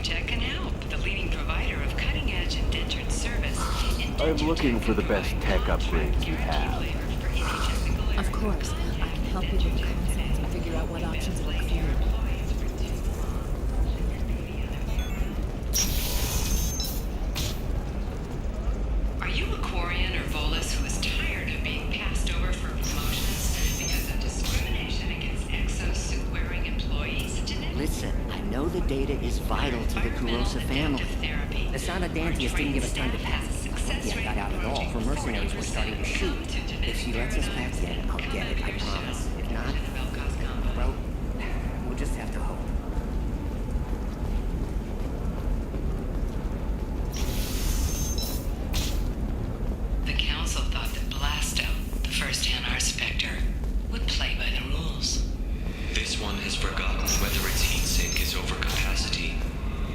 Tech can help. The leading provider of cutting-edge indentured service. I'm looking for the best tech upgrades you have. Of course, I can help you with the concepts and figure out what options work for you. Are you a Quarian or Volus who is tired of being passed over for promotions because of discrimination against exosuit-wearing employees? Listen, I know the data is vital to the Kurosa family. The Sana Dantius didn't give us time to pass. Yeah, I got out at all, for mercenaries were starting to shoot. If she lets us back in, I'll get it, I promise. If not, well, we'll just have to hope. The Council thought that Blasto, the first NR Spectre, would play by the rules. This one has forgotten whether its heat sink is over capacity.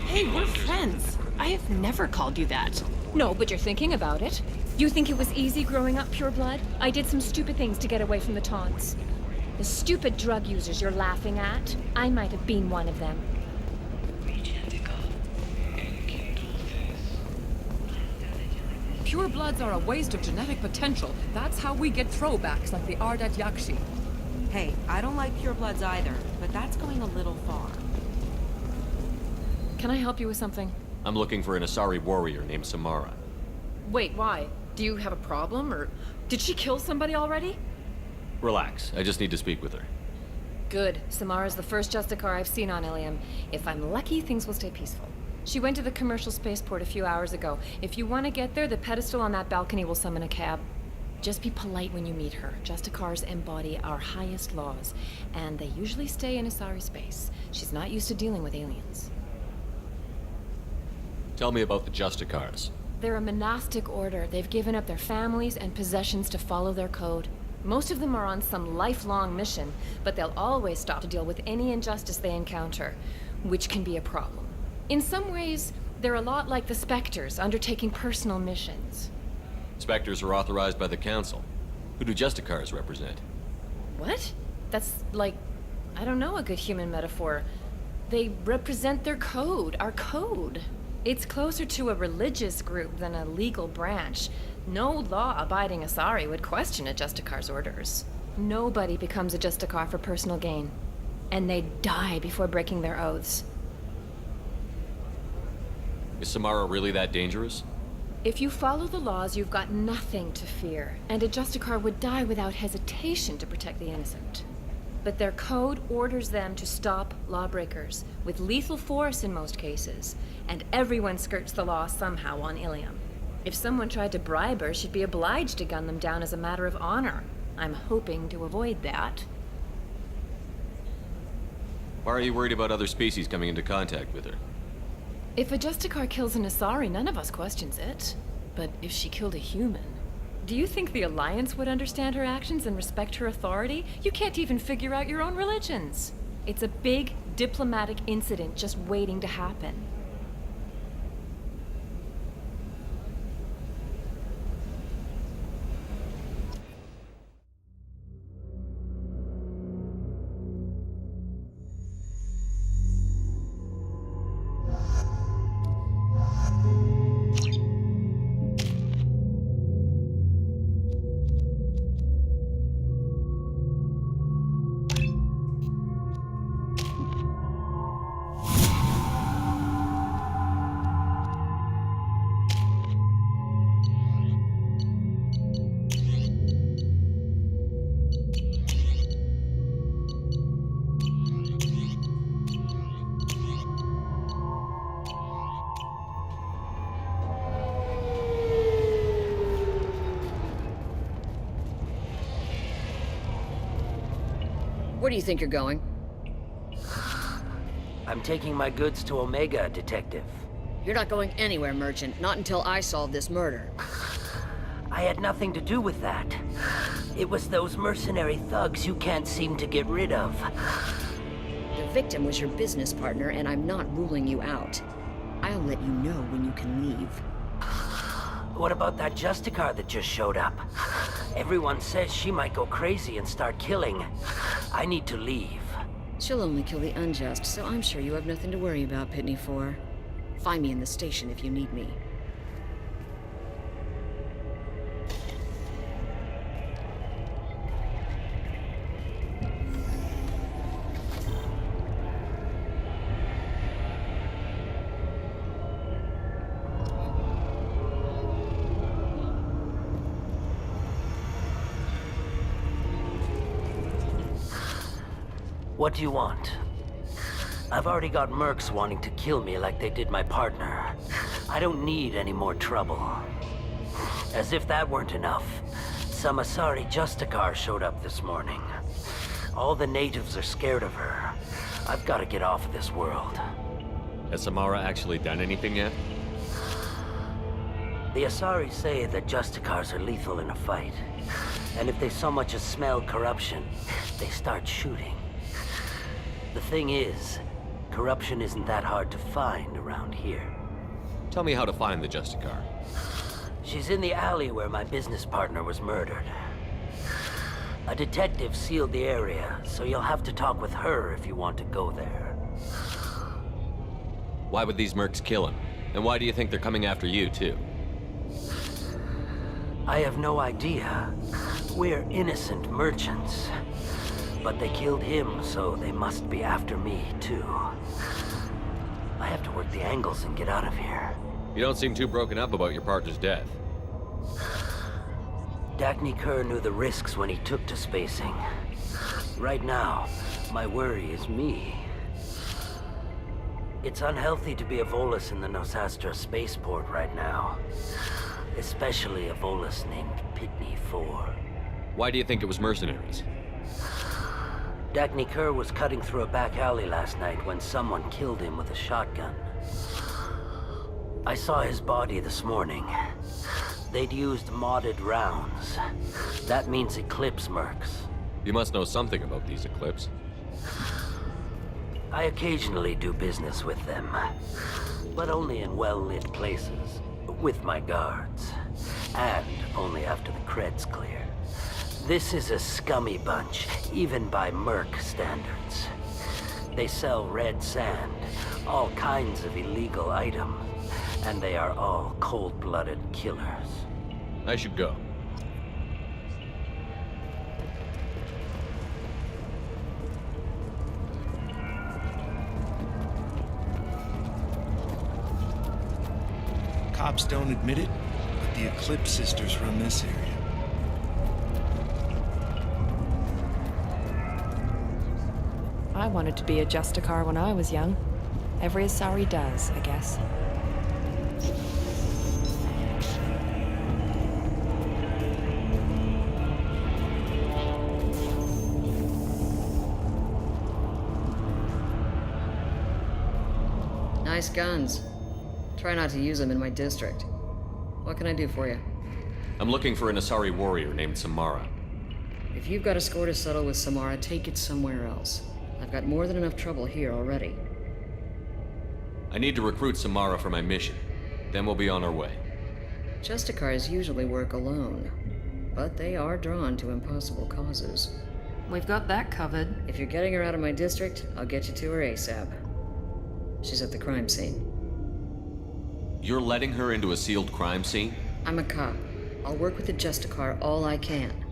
Hey, we're friends. I have never called you that. No, but you're thinking about it. You think it was easy growing up pure blood? I did some stupid things to get away from the taunts. The stupid drug users you're laughing at, I might have been one of them. Pure bloods are a waste of genetic potential. That's how we get throwbacks like the Ardat Yakshi. Hey, I don't like purebloods either, but that's going a little far. Can I help you with something? I'm looking for an Asari warrior named Samara. Wait, why? Do you have a problem, or did she kill somebody already? Relax, I just need to speak with her. Good. Samara's the first Justicar I've seen on Ilium. If I'm lucky, things will stay peaceful. She went to the commercial spaceport a few hours ago. If you want to get there, the pedestal on that balcony will summon a cab. Just be polite when you meet her. Justicars embody our highest laws, and they usually stay in Asari space. She's not used to dealing with aliens. Tell me about the Justicars. They're a monastic order. They've given up their families and possessions to follow their code. Most of them are on some lifelong mission, but they'll always stop to deal with any injustice they encounter, which can be a problem. In some ways, they're a lot like the Spectres, undertaking personal missions. Spectres are authorized by the Council. Who do Justicars represent? What? That's like, I don't know, a good human metaphor. They represent their code, our code. It's closer to a religious group than a legal branch. No law-abiding Asari would question a Justicar's orders. Nobody becomes a Justicar for personal gain. And they die before breaking their oaths. Is Samara really that dangerous? If you follow the laws, you've got nothing to fear. And a Justicar would die without hesitation to protect the innocent. But their code orders them to stop lawbreakers, with lethal force in most cases. And everyone skirts the law somehow on Ilium. If someone tried to bribe her, she'd be obliged to gun them down as a matter of honor. I'm hoping to avoid that. Why are you worried about other species coming into contact with her? If a Justicar kills an Asari, none of us questions it. But if she killed a human... Do you think the Alliance would understand her actions and respect her authority? You can't even figure out your own religions. It's a big diplomatic incident just waiting to happen. Where do you think you're going? I'm taking my goods to Omega, Detective. You're not going anywhere, Merchant. Not until I solve this murder. I had nothing to do with that. It was those mercenary thugs you can't seem to get rid of. The victim was your business partner, and I'm not ruling you out. I'll let you know when you can leave. What about that Justicar that just showed up? Everyone says she might go crazy and start killing. I need to leave. She'll only kill the unjust, so I'm sure you have nothing to worry about, Pitney 4. Find me in the station if you need me. What do you want? I've already got mercs wanting to kill me like they did my partner. I don't need any more trouble. As if that weren't enough, some Asari Justicar showed up this morning. All the natives are scared of her. I've got to get off of this world. Has Samara actually done anything yet? The Asari say that Justicars are lethal in a fight. And if they so much as smell corruption, they start shooting. The thing is, corruption isn't that hard to find around here. Tell me how to find the Justicar. She's in the alley where my business partner was murdered. A detective sealed the area, so you'll have to talk with her if you want to go there. Why would these mercs kill him? And why do you think they're coming after you, too? I have no idea. We're innocent merchants. But they killed him, so they must be after me, too. I have to work the angles and get out of here. You don't seem too broken up about your partner's death. Dagny Kerr knew the risks when he took to spacing. Right now, my worry is me. It's unhealthy to be a Volus in the Nosastra spaceport right now. Especially a Volus named Pitney 4. Why do you think it was mercenaries? Dagny Kerr was cutting through a back alley last night when someone killed him with a shotgun. I saw his body this morning. They'd used modded rounds. That means Eclipse mercs. You must know something about these Eclipse. I occasionally do business with them, but only in well-lit places, with my guards, and only after the cred's clear. This is a scummy bunch, even by merc standards. They sell red sand, all kinds of illegal items, and they are all cold-blooded killers. I should go. Cops don't admit it, but the Eclipse sisters run this area. I wanted to be a Justicar when I was young. Every Asari does, I guess. Nice guns. Try not to use them in my district. What can I do for you? I'm looking for an Asari warrior named Samara. If you've got a score to settle with Samara, take it somewhere else. I've got more than enough trouble here already. I need to recruit Samara for my mission. Then we'll be on our way. Justicars usually work alone, but they are drawn to impossible causes. We've got that covered. If you're getting her out of my district, I'll get you to her ASAP. She's at the crime scene. You're letting her into a sealed crime scene? I'm a cop. I'll work with the Justicar all I can.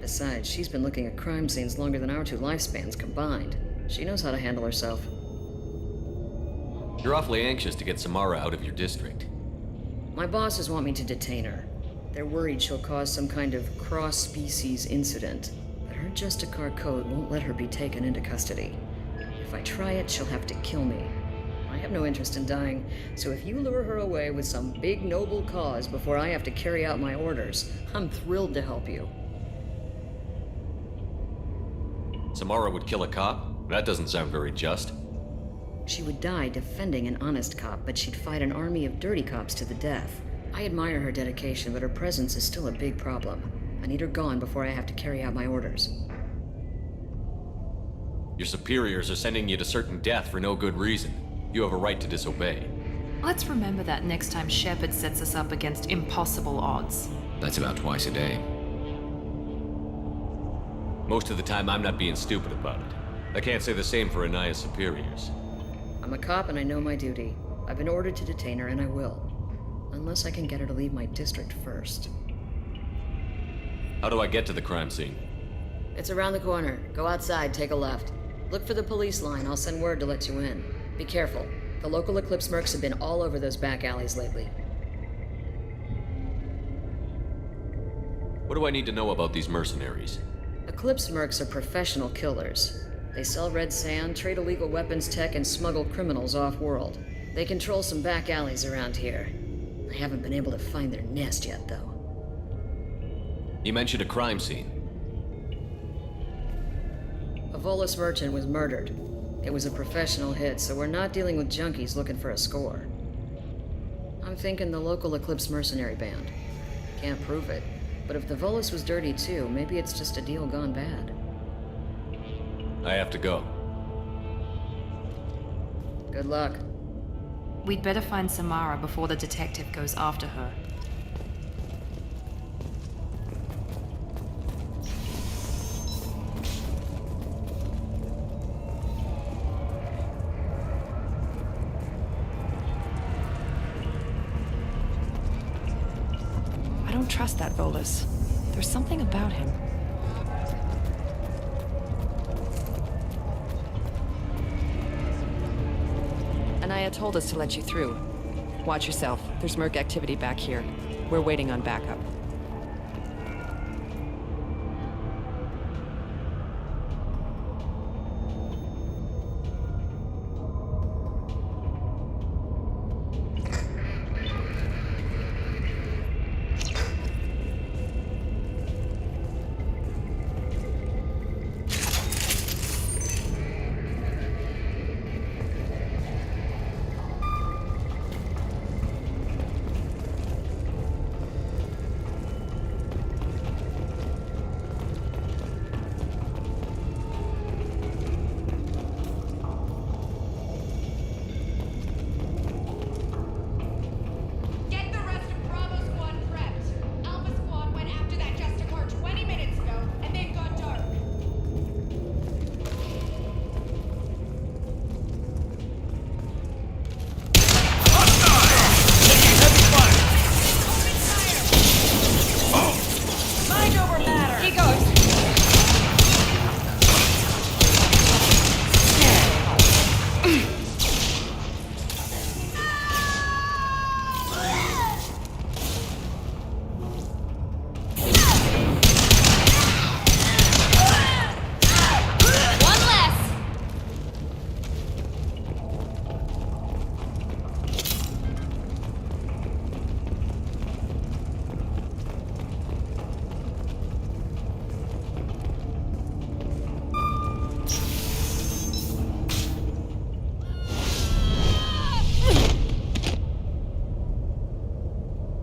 Besides, she's been looking at crime scenes longer than our two lifespans combined. She knows how to handle herself. You're awfully anxious to get Samara out of your district. My bosses want me to detain her. They're worried she'll cause some kind of cross-species incident. But her Justicar code won't let her be taken into custody. If I try it, she'll have to kill me. I have no interest in dying, so if you lure her away with some big noble cause before I have to carry out my orders, I'm thrilled to help you. Samara would kill a cop? That doesn't sound very just. She would die defending an honest cop, but she'd fight an army of dirty cops to the death. I admire her dedication, but her presence is still a big problem. I need her gone before I have to carry out my orders. Your superiors are sending you to certain death for no good reason. You have a right to disobey. Let's remember that next time Shepard sets us up against impossible odds. That's about twice a day. Most of the time, I'm not being stupid about it. I can't say the same for Anaya's superiors. I'm a cop and I know my duty. I've been ordered to detain her, and I will. Unless I can get her to leave my district first. How do I get to the crime scene? It's around the corner. Go outside, take a left. Look for the police line. I'll send word to let you in. Be careful. The local Eclipse mercs have been all over those back alleys lately. What do I need to know about these mercenaries? Eclipse mercs are professional killers. They sell red sand, trade illegal weapons tech, and smuggle criminals off-world. They control some back alleys around here. I haven't been able to find their nest yet, though. You mentioned a crime scene. A Volus merchant was murdered. It was a professional hit, so we're not dealing with junkies looking for a score. I'm thinking the local Eclipse mercenary band. Can't prove it, but if the Volus was dirty too, maybe it's just a deal gone bad. I have to go. Good luck. We'd better find Samara before the detective goes after her. I don't trust that Volus. There's something about him. Anaya told us to let you through. Watch yourself. There's merc activity back here. We're waiting on backup.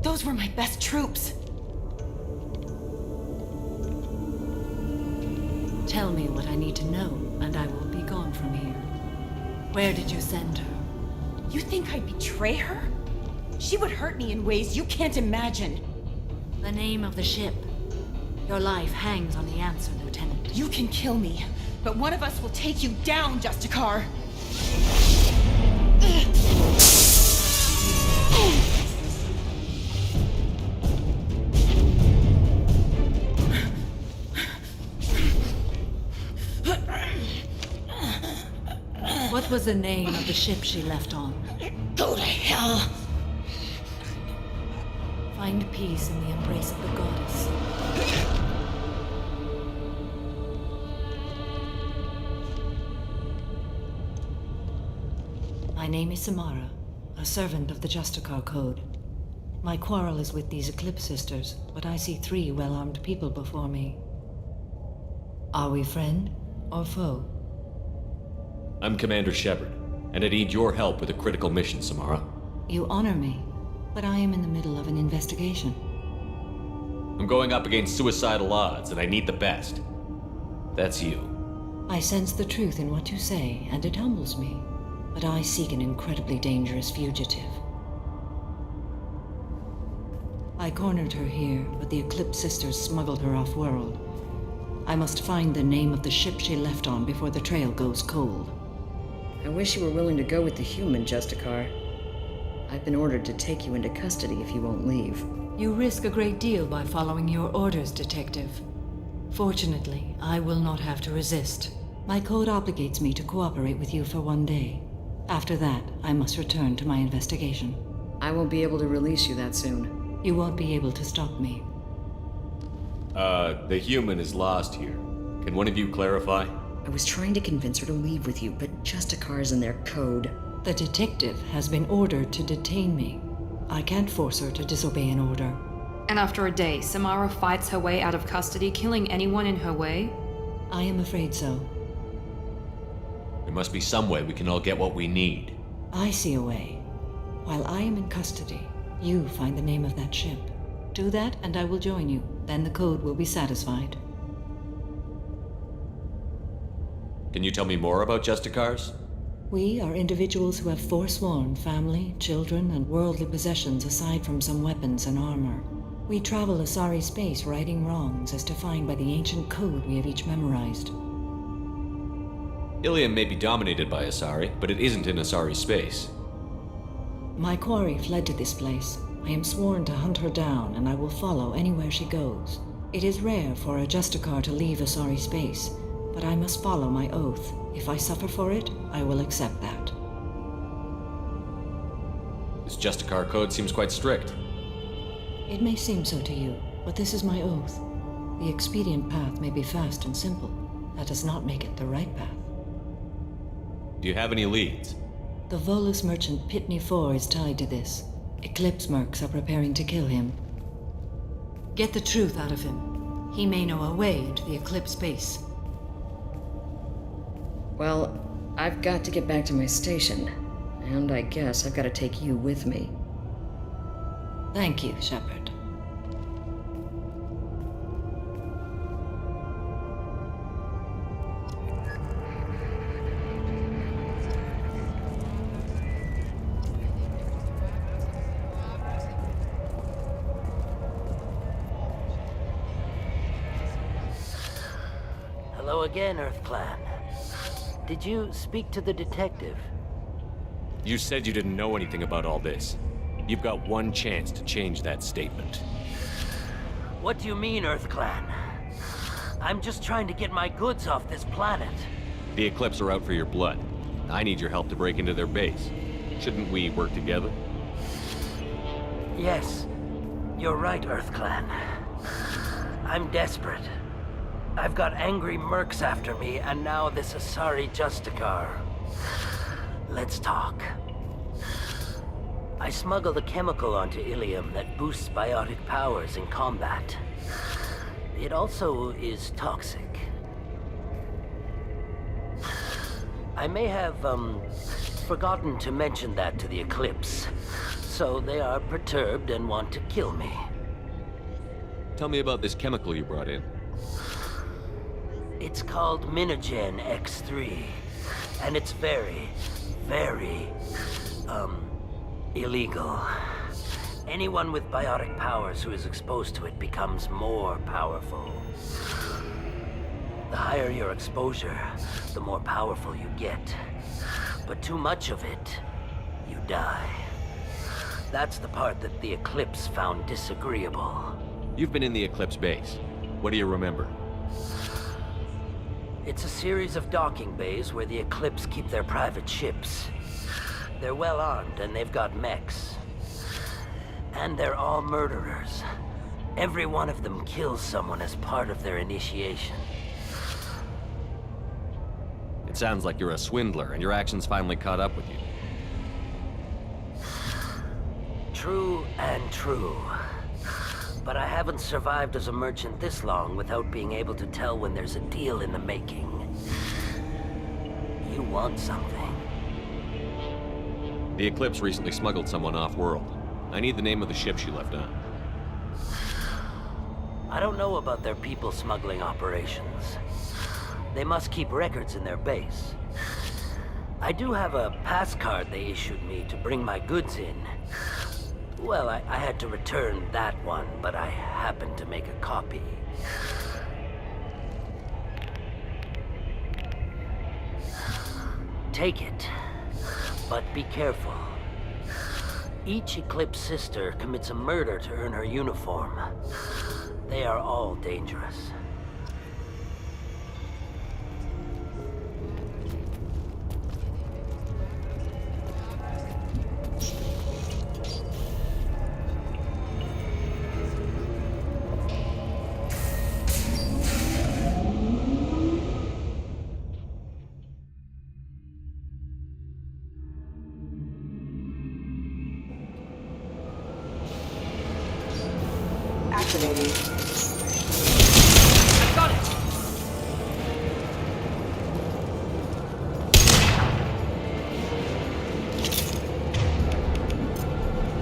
Those were my best troops. Tell me what I need to know, and I will be gone from here. Where did you send her? You think I'd betray her? She would hurt me in ways you can't imagine. The name of the ship. Your life hangs on the answer, Lieutenant. You can kill me, but one of us will take you down, Justicar. What was the name of the ship she left on? Go to hell! Find peace in the embrace of the goddess. My name is Samara, a servant of the Justicar Code. My quarrel is with these Eclipse sisters, but I see 3 well-armed people before me. Are we friend or foe? I'm Commander Shepard, and I need your help with a critical mission, Samara. You honor me, but I am in the middle of an investigation. I'm going up against suicidal odds, and I need the best. That's you. I sense the truth in what you say, and it humbles me. But I seek an incredibly dangerous fugitive. I cornered her here, but the Eclipse sisters smuggled her off-world. I must find the name of the ship she left on before the trail goes cold. I wish you were willing to go with the human, Justicar. I've been ordered to take you into custody if you won't leave. You risk a great deal by following your orders, Detective. Fortunately, I will not have to resist. My code obligates me to cooperate with you for 1 day. After that, I must return to my investigation. I won't be able to release you that soon. You won't be able to stop me. The human is lost here. Can one of you clarify? I was trying to convince her to leave with you, but Justicar's in their code. The detective has been ordered to detain me. I can't force her to disobey an order. And after a day, Samara fights her way out of custody, killing anyone in her way? I am afraid so. There must be some way we can all get what we need. I see a way. While I am in custody, you find the name of that ship. Do that and I will join you. Then the code will be satisfied. Can you tell me more about Justicars? We are individuals who have forsworn family, children, and worldly possessions aside from some weapons and armor. We travel Asari space righting wrongs as defined by the ancient code we have each memorized. Ilium may be dominated by Asari, but it isn't in Asari space. My quarry fled to this place. I am sworn to hunt her down, and I will follow anywhere she goes. It is rare for a Justicar to leave Asari space, but I must follow my oath. If I suffer for it, I will accept that. This Justicar code seems quite strict. It may seem so to you, but this is my oath. The expedient path may be fast and simple. That does not make it the right path. Do you have any leads? The Volus merchant Pitney 4 is tied to this. Eclipse mercs are preparing to kill him. Get the truth out of him. He may know a way into the Eclipse base. Well, I've got to get back to my station. And I guess I've got to take you with me. Thank you, Shepard. Hello again, Earth Clan. Did you speak to the detective? You said you didn't know anything about all this. You've got one chance to change that statement. What do you mean, Earth Clan? I'm just trying to get my goods off this planet. The Eclipse are out for your blood. I need your help to break into their base. Shouldn't we work together? Yes, you're right, Earth Clan. I'm desperate. I've got angry mercs after me, and now this Asari Justicar. Let's talk. I smuggled a chemical onto Ilium that boosts biotic powers in combat. It also is toxic. I may have, forgotten to mention that to the Eclipse, so they are perturbed and want to kill me. Tell me about this chemical you brought in. It's called Minogen X3, and it's very, very, illegal. Anyone with biotic powers who is exposed to it becomes more powerful. The higher your exposure, the more powerful you get. But too much of it, you die. That's the part that the Eclipse found disagreeable. You've been in the Eclipse base. What do you remember? It's a series of docking bays where the Eclipse keep their private ships. They're well armed and they've got mechs. And they're all murderers. Every one of them kills someone as part of their initiation. It sounds like you're a swindler and your actions finally caught up with you. True and true. But I haven't survived as a merchant this long without being able to tell when there's a deal in the making. You want something. The Eclipse recently smuggled someone off-world. I need the name of the ship she left on. I don't know about their people smuggling operations. They must keep records in their base. I do have a pass card they issued me to bring my goods in. Well, I had to return that one, but I happened to make a copy. Take it, but be careful. Each Eclipse sister commits a murder to earn her uniform. They are all dangerous.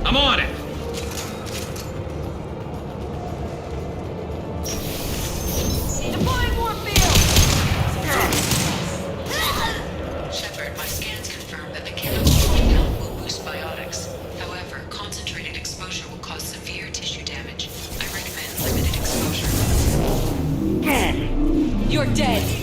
I'm on it! Deploying warfield! Shepard, my scans confirm that the chemical compound will boost biotics. However, concentrated exposure will cause severe tissue damage. I recommend limited exposure. You're dead!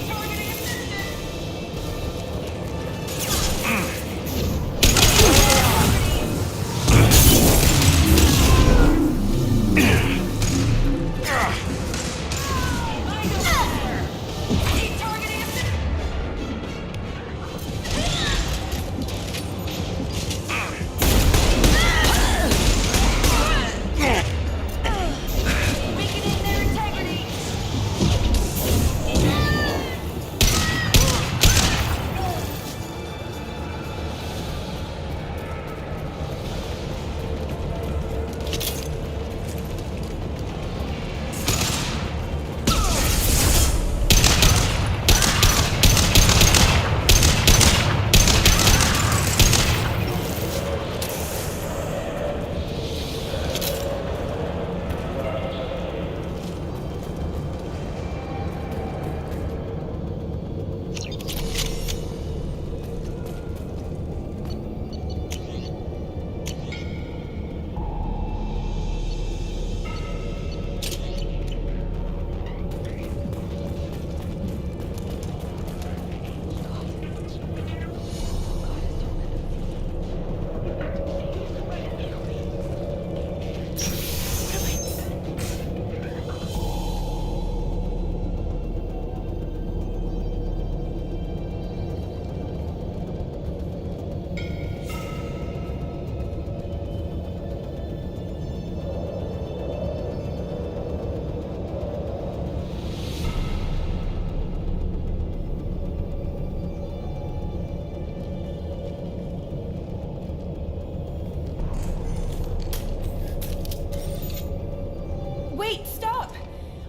Wait, stop!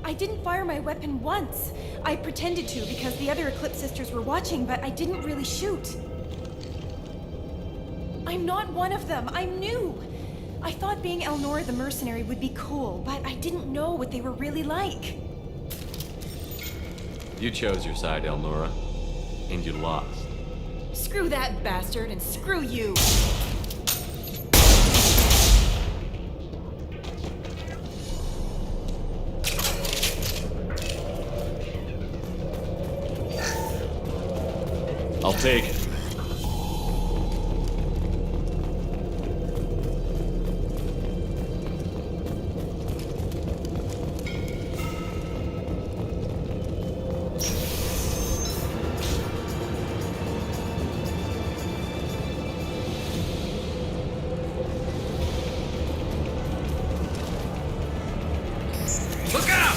I didn't fire my weapon once. I pretended to because the other Eclipse sisters were watching, but I didn't really shoot. I'm not one of them. I'm new. I thought being Elnora the mercenary would be cool, but I didn't know what they were really like. You chose your side, Elnora, and you lost. Screw that bastard and screw you! I'll take it. Look out!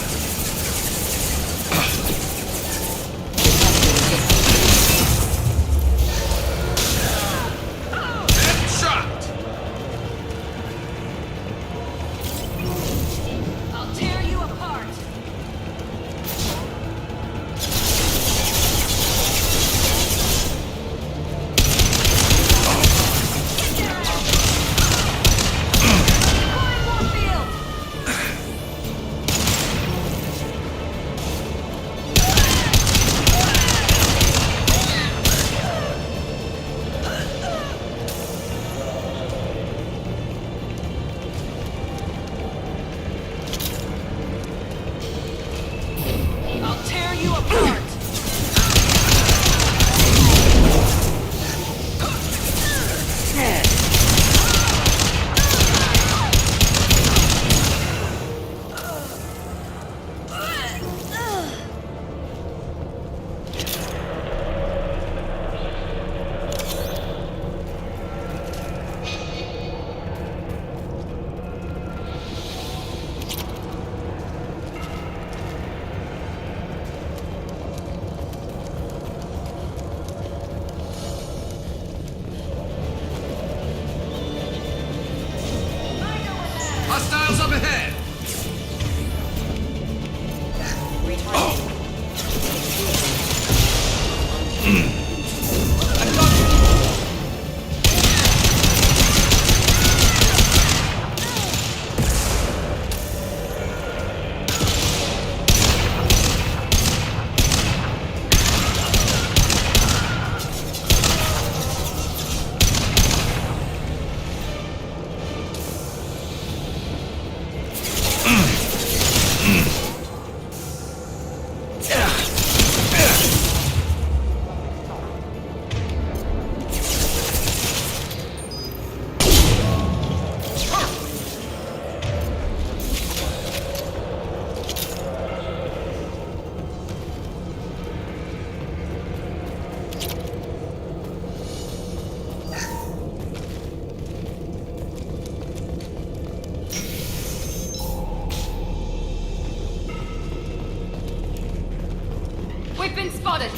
spotted!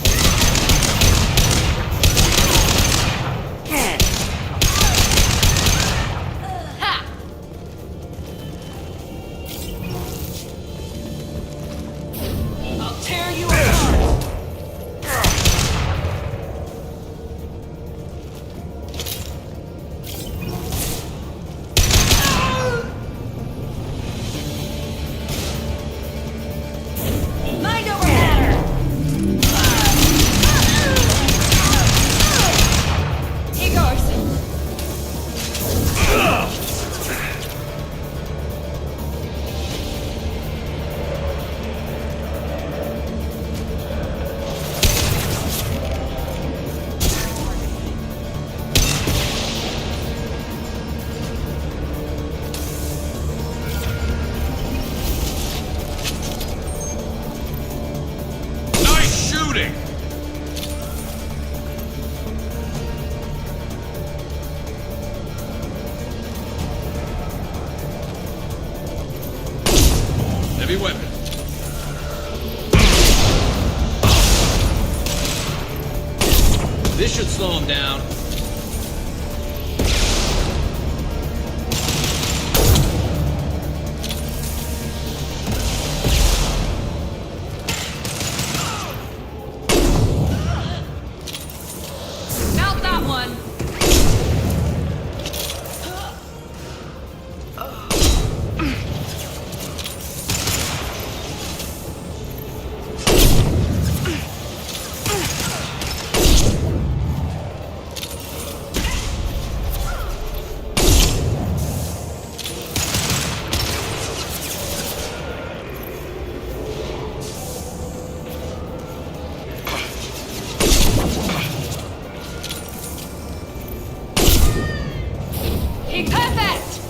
Ha! I'll tear you apart! Mind over matter! Here goes. Nice shooting! Heavy weapon. This should slow him down. Mount that one! Hey, perfect!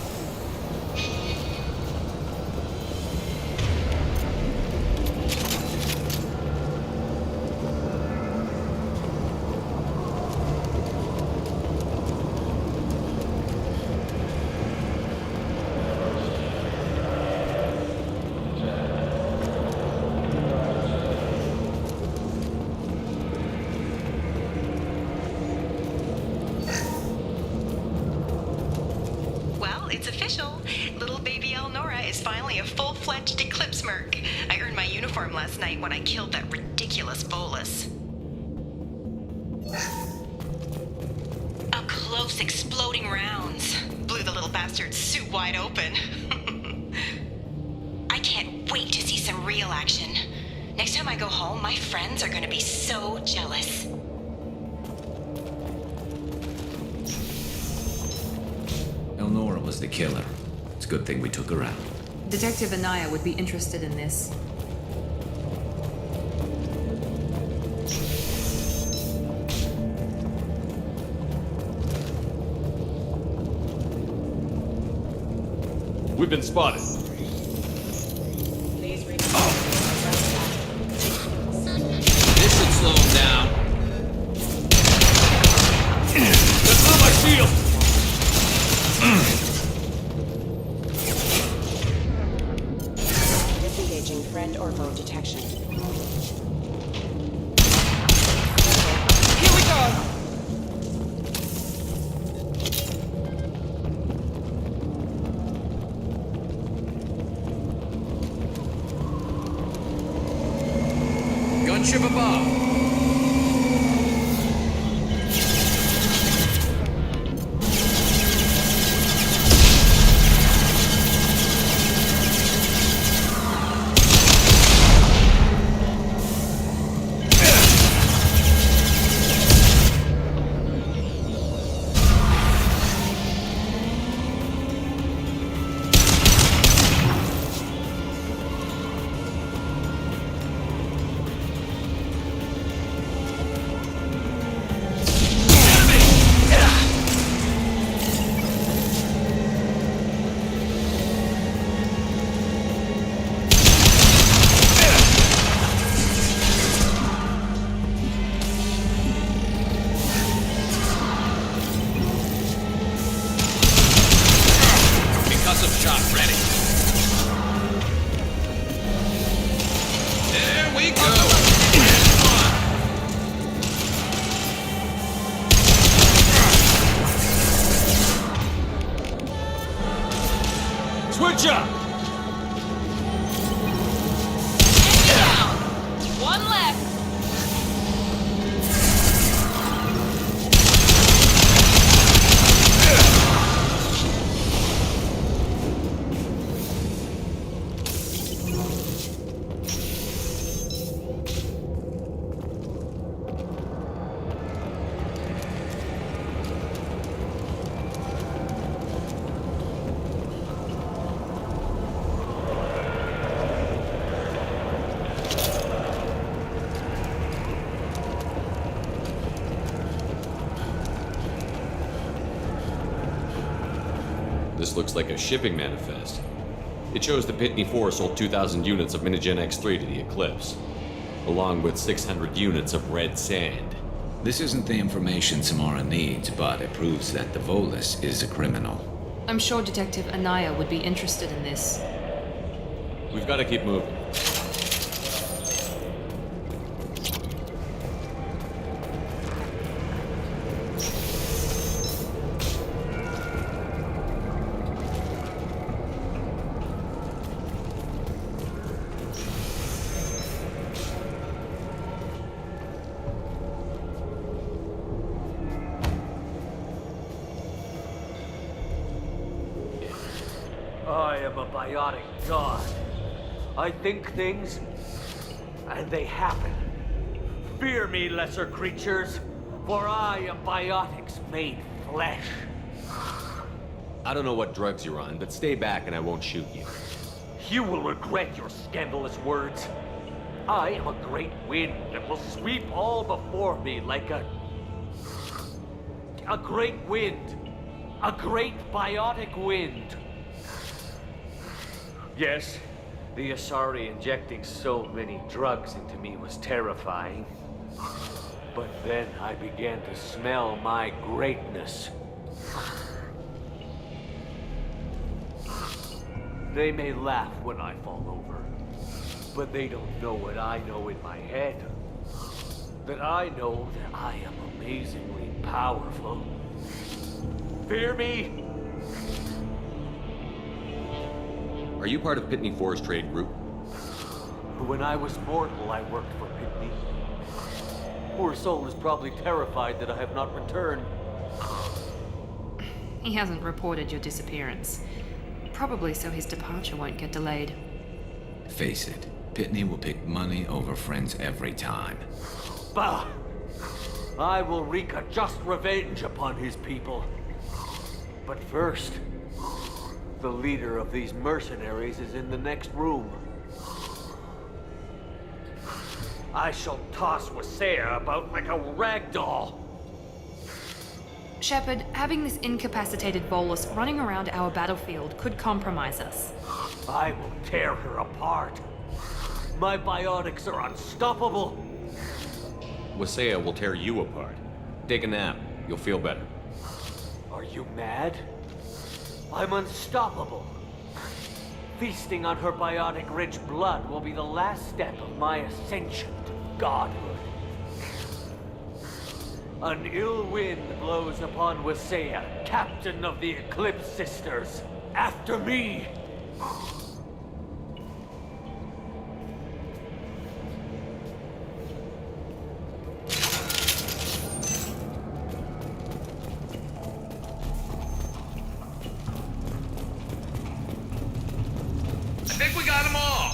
Well, it's official. Little baby Elnora is finally a full-fledged Eclipse Merc. I earned my uniform last night when I killed that ridiculous bolus. Up close, exploding rounds. Blew the little bastard's suit wide open. I can't wait to see some real action. Next time I go home, my friends are gonna be so jealous. Elnora was the killer. It's a good thing we took her out. Detective Anaya would be interested in this. We've been spotted. This should slow him down. That's not my shield! Disengaging friend or foe detection. Here we go! Gunship above. Shot ready. There we go. Come on. Switch up! One left. This looks like a shipping manifest. It shows the Pitney 4 sold 2,000 units of Minigen X3 to the Eclipse, along with 600 units of red sand. This isn't the information Samara needs, but it proves that the Volus is a criminal. I'm sure Detective Anaya would be interested in this. We've got to keep moving. I am a biotic god. I think things, and they happen. Fear me, lesser creatures, for I am biotics made flesh. I don't know what drugs you're on, but stay back and I won't shoot you. You will regret your scandalous words. I am a great wind that will sweep all before me like a great wind. A great biotic wind. Yes, the Asari injecting so many drugs into me was terrifying. But then I began to smell my greatness. They may laugh when I fall over, but they don't know what I know in my head. That I know that I am amazingly powerful. Fear me? Are you part of Pitney 4's trade group? When I was mortal, I worked for Pitney. Poor soul is probably terrified that I have not returned. He hasn't reported your disappearance. Probably so his departure won't get delayed. Face it, Pitney will pick money over friends every time. Bah! I will wreak a just revenge upon his people. But first, the leader of these mercenaries is in the next room. I shall toss Wasea about like a rag doll. Shepard, having this incapacitated Volus running around our battlefield could compromise us. I will tear her apart. My biotics are unstoppable. Wasea will tear you apart. Take a nap. You'll feel better. Are you mad? I'm unstoppable. Feasting on her biotic-rich blood will be the last step of my ascension to godhood. An ill wind blows upon Wasea, captain of the Eclipse Sisters. After me! I think we got them all!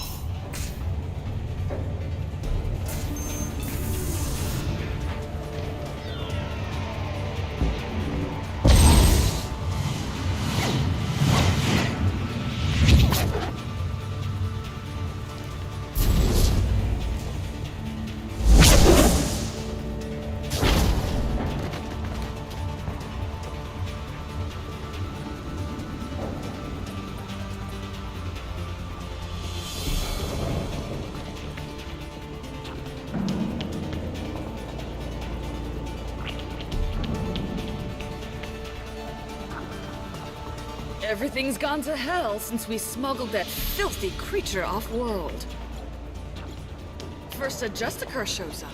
Everything's gone to hell since we smuggled that filthy creature off-world. First a Justicar shows up.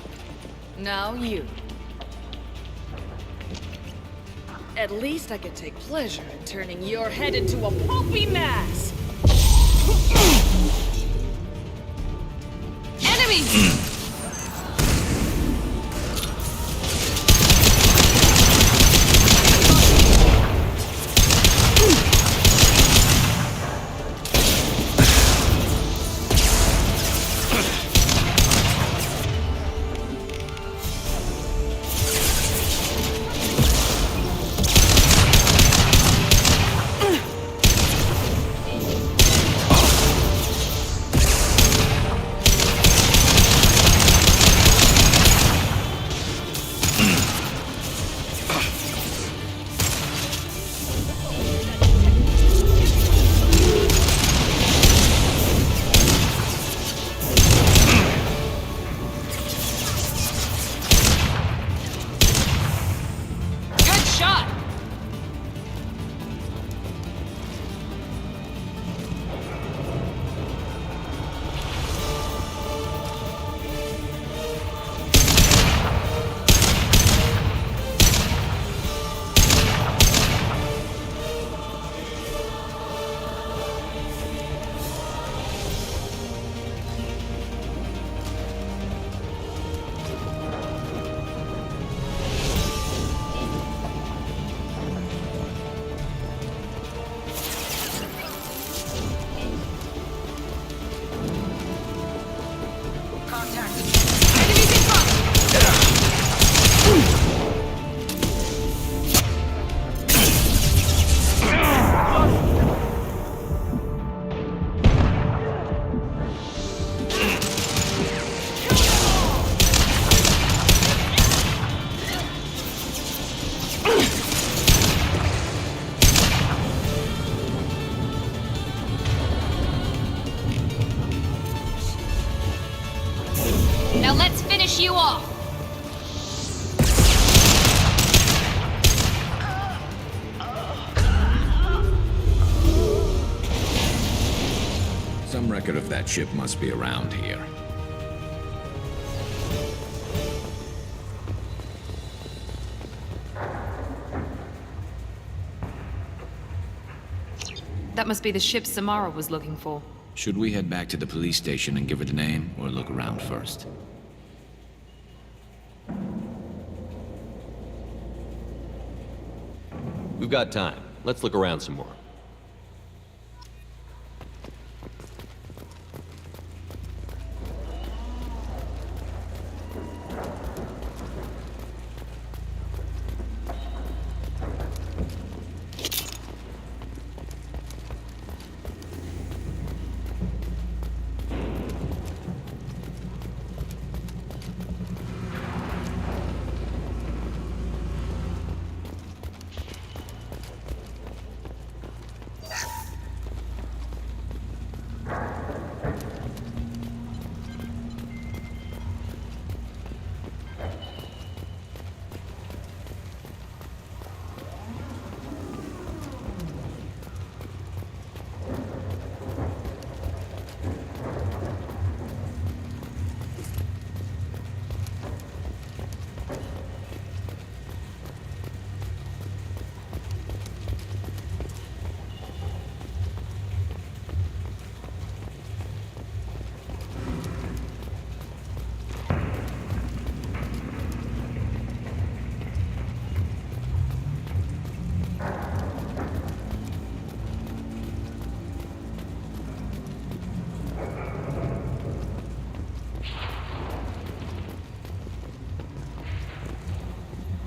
Now you. At least I can take pleasure in turning your head into a pulpy mass! Enemy! Now let's finish you off! Some record of that ship must be around here. That must be the ship Samara was looking for. Should we head back to the police station and give her the name, or look around first? We've got time. Let's look around some more.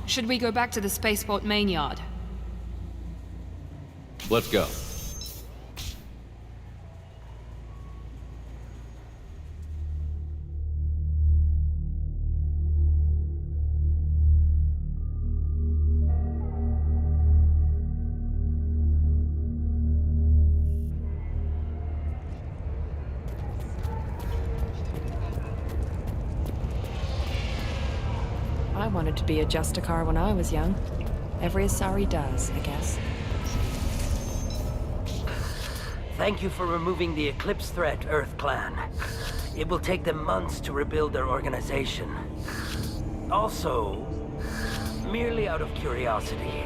Should we go back to the spaceport main yard? Let's go. I wanted to be a Justicar when I was young. Every Asari does, I guess. Thank you for removing the Eclipse threat, Earth Clan. It will take them months to rebuild their organization. Also, merely out of curiosity,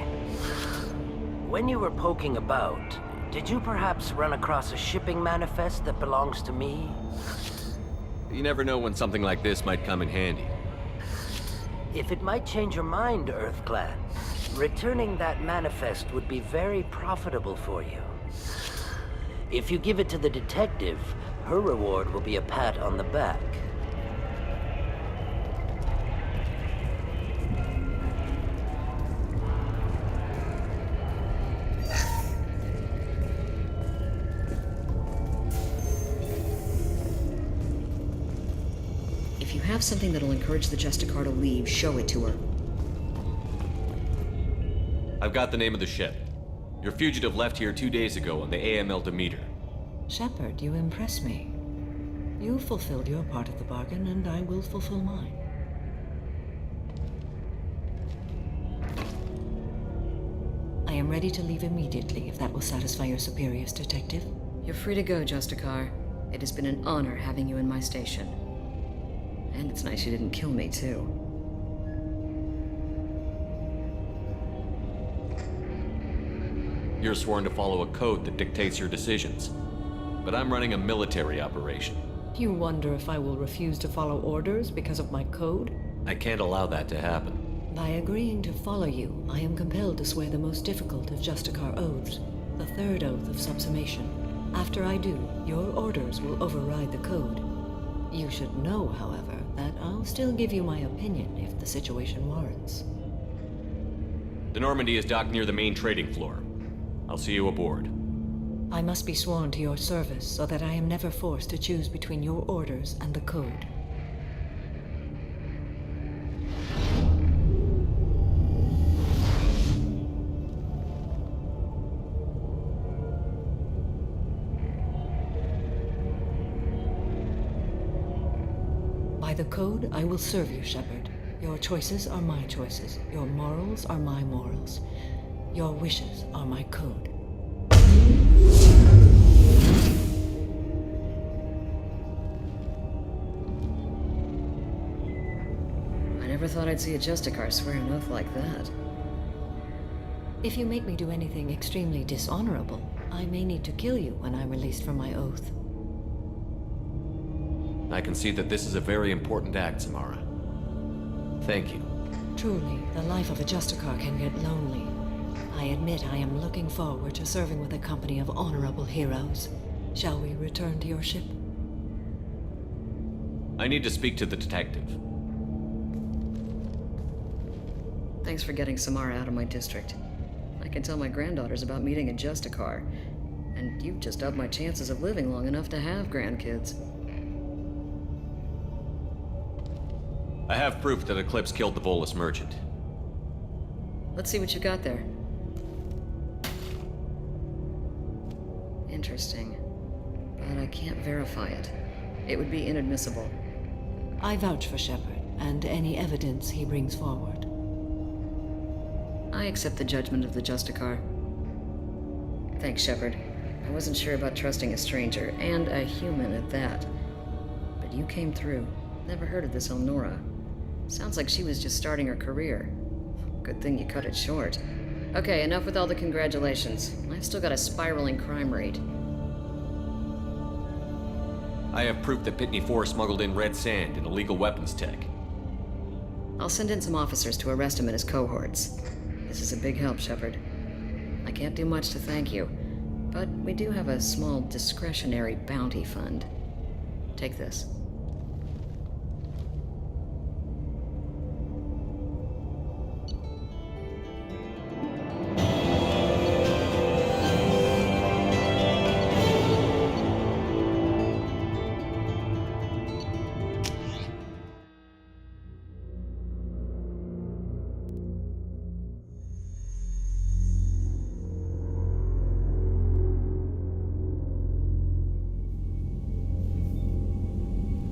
when you were poking about, Did you perhaps run across a shipping manifest that belongs to me? You never know when something like this might come in handy. If it might change your mind, Earth Clan, returning that manifest would be very profitable for you. If you give it to the detective, her reward will be a pat on the back. If you have something that'll encourage the Justicar to leave, show it to her. I've got the name of the ship. Your fugitive left here 2 days ago on the AML Demeter. Shepard, you impress me. You fulfilled your part of the bargain, and I will fulfill mine. I am ready to leave immediately, if that will satisfy your superiors, Detective. You're free to go, Justicar. It has been an honor having you in my station. And it's nice you didn't kill me, too. You're sworn to follow a code that dictates your decisions. But I'm running a military operation. You wonder if I will refuse to follow orders because of my code? I can't allow that to happen. By agreeing to follow you, I am compelled to swear the most difficult of Justicar oaths, the third oath of subsumation. After I do, your orders will override the code. You should know, however, that I'll still give you my opinion if the situation warrants. The Normandy is docked near the main trading floor. I'll see you aboard. I must be sworn to your service so that I am never forced to choose between your orders and the code. By the code, I will serve you, Shepard. Your choices are my choices. Your morals are my morals. Your wishes are my code. I never thought I'd see a Justicar swear an oath like that. If you make me do anything extremely dishonorable, I may need to kill you when I'm released from my oath. I can see that this is a very important act, Samara. Thank you. Truly, the life of a Justicar can get lonely. I admit I am looking forward to serving with a company of honorable heroes. Shall we return to your ship? I need to speak to the detective. Thanks for getting Samara out of my district. I can tell my granddaughters about meeting a Justicar, and you've just upped my chances of living long enough to have grandkids. I have proof that Eclipse killed the Volus merchant. Let's see what you got there. Interesting. But I can't verify it. It would be inadmissible. I vouch for Shepard, and any evidence he brings forward. I accept the judgment of the Justicar. Thanks, Shepard. I wasn't sure about trusting a stranger, and a human at that. But you came through. Never heard of this Elnora. Sounds like she was just starting her career. Good thing you cut it short. Okay, enough with all the congratulations. I've still got a spiraling crime rate. I have proof that Pitney 4 smuggled in red sand and illegal weapons tech. I'll send in some officers to arrest him and his cohorts. This is a big help, Shepard. I can't do much to thank you, but we do have a small discretionary bounty fund. Take this.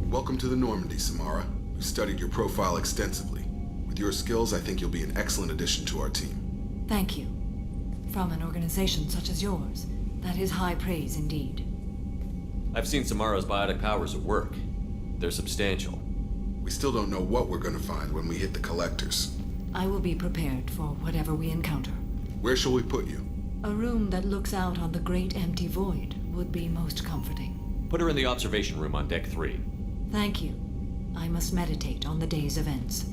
Welcome to the Normandy, Samara. We studied your profile extensively. With your skills, I think you'll be an excellent addition to our team. Thank you. From an organization such as yours, that is high praise indeed. I've seen Samara's biotic powers at work. They're substantial. We still don't know what we're going to find when we hit the collectors. I will be prepared for whatever we encounter. Where shall we put you? A room that looks out on the great empty void would be most comforting. Put her in the observation room on deck 3. Thank you. I must meditate on the day's events.